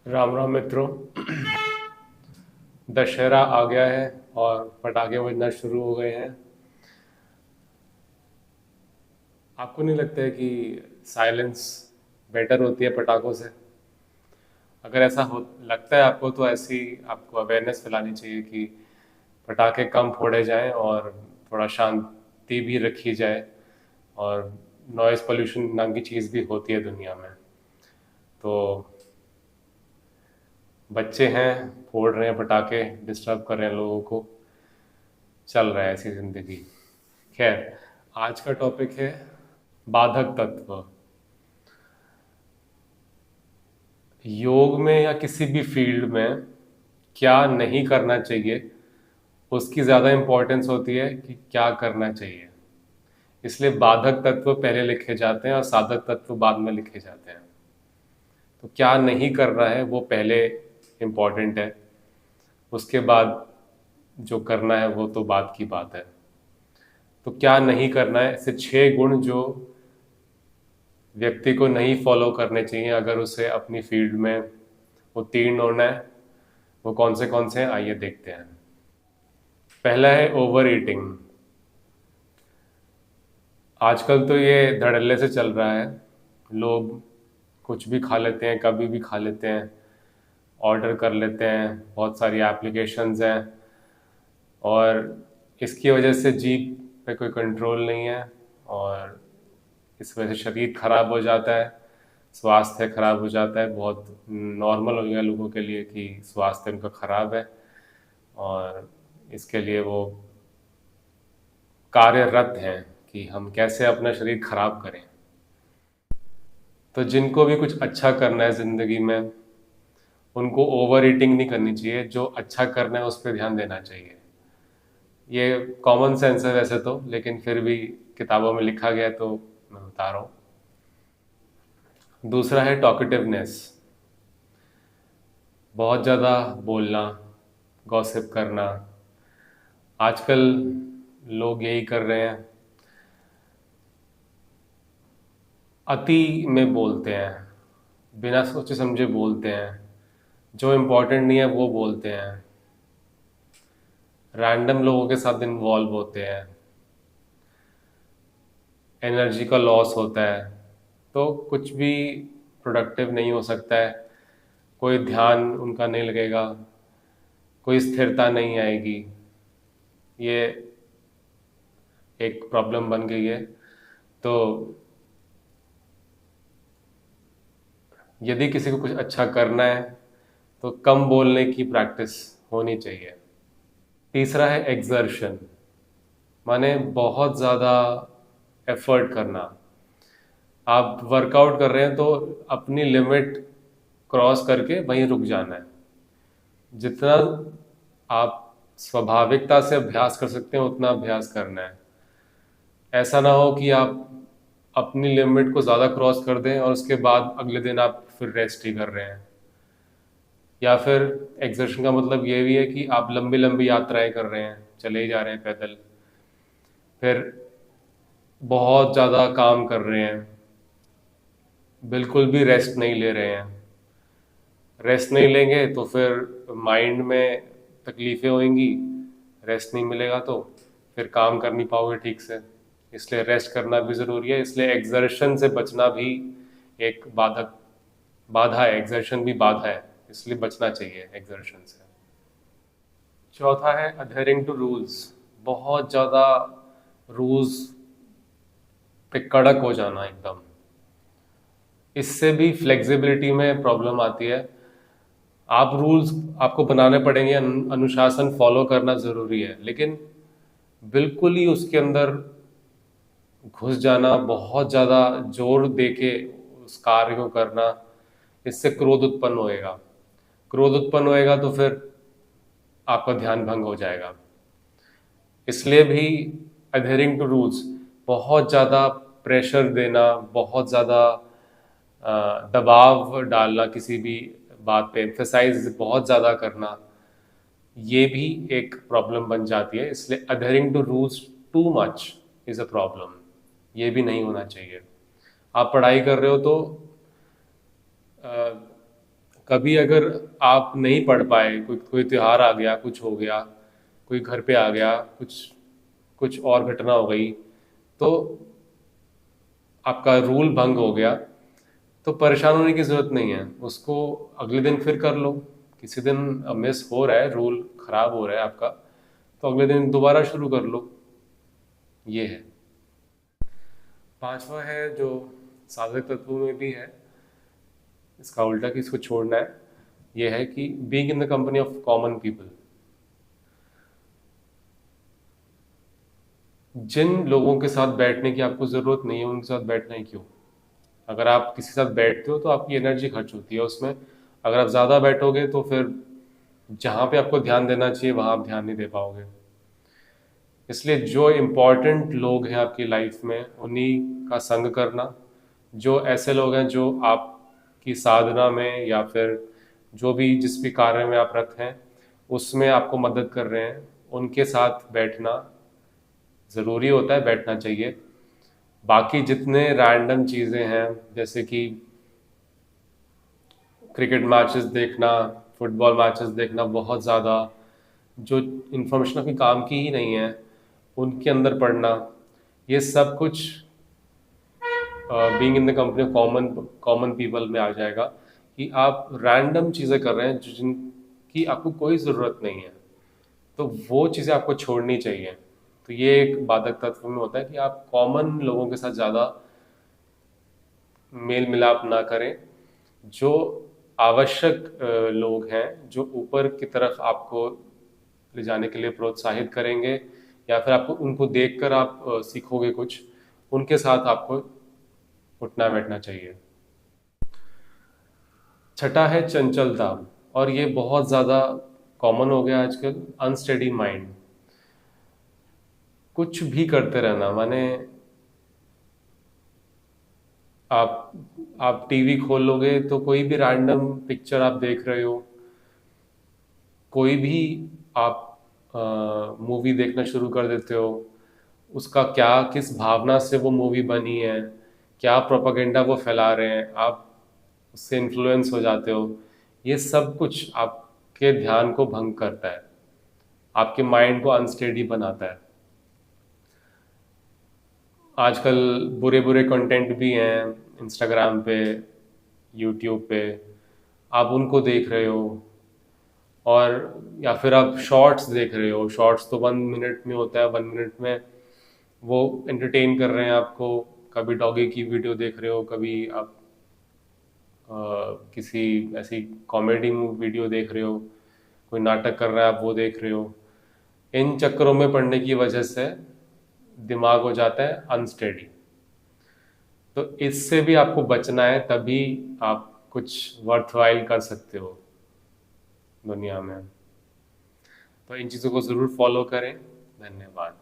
राम राम मित्रों। दशहरा आ गया है और पटाखे बजना शुरू हो गए हैं। आपको नहीं लगता है कि साइलेंस बेटर होती है पटाखों से? अगर ऐसा हो लगता है आपको तो ऐसी आपको अवेयरनेस फैलानी चाहिए कि पटाखे कम फोड़े जाएं और थोड़ा शांति भी रखी जाए। और नॉइज़ पोल्यूशन नाम की चीज़ भी होती है दुनिया में। तो बच्चे हैं, फोड़ रहे हैं पटाखे, डिस्टर्ब कर रहे हैं लोगों को। चल रहा है ऐसी ज़िंदगी। खैर, आज का टॉपिक है बाधक तत्व। योग में या किसी भी फील्ड में क्या नहीं करना चाहिए, उसकी ज़्यादा इम्पोर्टेंस होती है कि क्या करना चाहिए। इसलिए बाधक तत्व पहले लिखे जाते हैं और साधक तत्व बाद में लिखे जाते हैं। तो क्या नहीं करना है वो पहले इम्पोर्टेंट है, उसके बाद जो करना है वो तो बात की बात है। तो क्या नहीं करना है, ऐसे 6 गुण जो व्यक्ति को नहीं फॉलो करने चाहिए अगर उसे अपनी फील्ड में उत्तीर्ण होना है। वो कौन से हैं, आइए देखते हैं। पहला है ओवर ईटिंग। आजकल तो ये धड़ल्ले से चल रहा है। लोग कुछ भी खा लेते हैं, कभी भी खा लेते हैं, ऑर्डर कर लेते हैं, बहुत सारी एप्लीकेशंस हैं। और इसकी वजह से जीभ पे कोई कंट्रोल नहीं है और इस वजह से शरीर खराब हो जाता है, स्वास्थ्य खराब हो जाता है। बहुत नॉर्मल हो गया लोगों के लिए कि स्वास्थ्य उनका खराब है और इसके लिए वो कार्यरत हैं कि हम कैसे अपना शरीर खराब करें। तो जिनको भी कुछ अच्छा करना है ज़िंदगी में, उनको ओवर ईटिंग नहीं करनी चाहिए। जो अच्छा करना है उस पर ध्यान देना चाहिए। ये कॉमन सेंस है वैसे तो, लेकिन फिर भी किताबों में लिखा गया है तो मैं बता रहा हूँ। दूसरा है टॉकेटिवनेस। बहुत ज़्यादा बोलना, गॉसिप करना। आजकल लोग यही कर रहे हैं, अति में बोलते हैं, बिना सोचे समझे बोलते हैं, जो इम्पोर्टेंट नहीं है वो बोलते हैं, रैंडम लोगों के साथ इन्वॉल्व होते हैं, एनर्जी का लॉस होता है। तो कुछ भी प्रोडक्टिव नहीं हो सकता है, कोई ध्यान उनका नहीं लगेगा, कोई स्थिरता नहीं आएगी। ये एक प्रॉब्लम बन गई है। तो यदि किसी को कुछ अच्छा करना है तो कम बोलने की प्रैक्टिस होनी चाहिए। तीसरा है एक्सर्शन, माने बहुत ज़्यादा एफर्ट करना। आप वर्कआउट कर रहे हैं तो अपनी लिमिट क्रॉस करके वहीं रुक जाना है। जितना आप स्वाभाविकता से अभ्यास कर सकते हैं उतना अभ्यास करना है। ऐसा ना हो कि आप अपनी लिमिट को ज़्यादा क्रॉस कर दें और उसके बाद अगले दिन आप फिर रेस्ट ही कर रहे हैं। या फिर एक्सर्शन का मतलब ये भी है कि आप लंबी लंबी यात्राएं कर रहे हैं, चले ही जा रहे हैं पैदल, फिर बहुत ज़्यादा काम कर रहे हैं, बिल्कुल भी रेस्ट नहीं ले रहे हैं। रेस्ट नहीं लेंगे तो फिर माइंड में तकलीफ़ें होंगी, रेस्ट नहीं मिलेगा तो फिर काम कर नहीं पाओगे ठीक से। इसलिए रेस्ट करना भी ज़रूरी है। इसलिए एक्सर्शन से बचना भी एक बाधा है। एक्सर्शन भी बाधा है, इसलिए बचना चाहिए एक्सर्शन से। चौथा है अधेरिंग टू रूल्स। बहुत ज़्यादा रूल्स पे कड़क हो जाना एकदम, इससे भी फ्लेक्सिबिलिटी में प्रॉब्लम आती है। आप रूल्स आपको बनाने पड़ेंगे, अनुशासन फॉलो करना ज़रूरी है, लेकिन बिल्कुल ही उसके अंदर घुस जाना, बहुत ज़्यादा जोर देके उस कार्य को करना, इससे क्रोध उत्पन्न होएगा। क्रोध उत्पन्न होएगा तो फिर आपका ध्यान भंग हो जाएगा। इसलिए भी अधेरिंग टू रूल्स, बहुत ज़्यादा प्रेशर देना, बहुत ज़्यादा दबाव डालना, किसी भी बात पे एम्फेसाइज बहुत ज़्यादा करना, ये भी एक प्रॉब्लम बन जाती है। इसलिए adhering to rules too much is a problem. ये भी नहीं होना चाहिए। आप पढ़ाई कर रहे हो तो कभी अगर आप नहीं पढ़ पाए, कोई कोई त्योहार आ गया, कुछ हो गया, कोई घर पे आ गया, कुछ कुछ और घटना हो गई, तो आपका रूल भंग हो गया, तो परेशान होने की ज़रूरत नहीं है। उसको अगले दिन फिर कर लो। किसी दिन मिस हो रहा है, रूल खराब हो रहा है आपका, तो अगले दिन दोबारा शुरू कर लो। ये है। पांचवा है जो साधक तत्वों में भी है, इसका उल्टा कि इसको छोड़ना है। ये है कि being in the company of common people. जिन लोगों के साथ बैठने की आपको ज़रूरत नहीं है, उनके साथ बैठना ही क्यों। अगर आप किसी के साथ बैठते हो तो आपकी एनर्जी खर्च होती है उसमें। अगर आप ज़्यादा बैठोगे तो फिर जहाँ पे आपको ध्यान देना चाहिए वहाँ आप ध्यान नहीं दे पाओगे। इसलिए जो इम्पोर्टेंट लोग हैं आपकी लाइफ में, उन्हीं का संग करना। जो ऐसे लोग हैं जो आपकी साधना में या फिर जो भी जिस भी कार्य में आप रत हैं उसमें आपको मदद कर रहे हैं, उनके साथ बैठना ज़रूरी होता है, बैठना चाहिए। बाकी जितने रैंडम चीज़ें हैं, जैसे कि क्रिकेट मैचेस देखना, फुटबॉल मैचेस देखना, बहुत ज़्यादा जो इन्फॉर्मेशन आपके काम की ही नहीं है उनके अंदर पढ़ना, ये सब कुछ being in the company of common common people में आ जाएगा कि आप रैंडम चीज़ें कर रहे हैं जिनकी आपको कोई ज़रूरत नहीं है। तो वो चीज़ें आपको छोड़नी चाहिए। तो ये एक बाधक तत्व में होता है कि आप कॉमन लोगों के साथ ज़्यादा मेल मिलाप ना करें। जो आवश्यक लोग हैं, जो ऊपर की तरफ आपको ले जाने के लिए प्रोत्साहित करेंगे या फिर आपको उनको देखकर आप सीखोगे कुछ, उनके साथ आपको उठना बैठना चाहिए। छठा है चंचलता, और ये बहुत ज़्यादा कॉमन हो गया आजकल, अनस्टेडी माइंड। कुछ भी करते रहना, माने आप आप टीवी खोल लोगे तो कोई भी रैंडम पिक्चर आप देख रहे हो, कोई भी आप मूवी देखना शुरू कर देते हो। उसका क्या, किस भावना से वो मूवी बनी है, क्या प्रोपागेंडा वो फैला रहे हैं, आप उससे इन्फ्लुएंस हो जाते हो। ये सब कुछ आपके ध्यान को भंग करता है, आपके माइंड को अनस्टेडी बनाता है। आजकल बुरे बुरे कंटेंट भी हैं इंस्टाग्राम पे, यूट्यूब पे, आप उनको देख रहे हो। और या फिर आप शॉर्ट्स देख रहे हो। शॉर्ट्स तो 1 मिनट में होता है, 1 मिनट में वो एंटरटेन कर रहे हैं आपको। कभी डॉगी की वीडियो देख रहे हो, कभी आप किसी ऐसी कॉमेडी वीडियो देख रहे हो, कोई नाटक कर रहा है आप वो देख रहे हो। इन चक्करों में पड़ने की वजह से दिमाग हो जाता है अनस्टेडी। तो इससे भी आपको बचना है, तभी आप कुछ वर्थवाइल कर सकते हो दुनिया में। तो इन चीज़ों को ज़रूर फॉलो करें। धन्यवाद।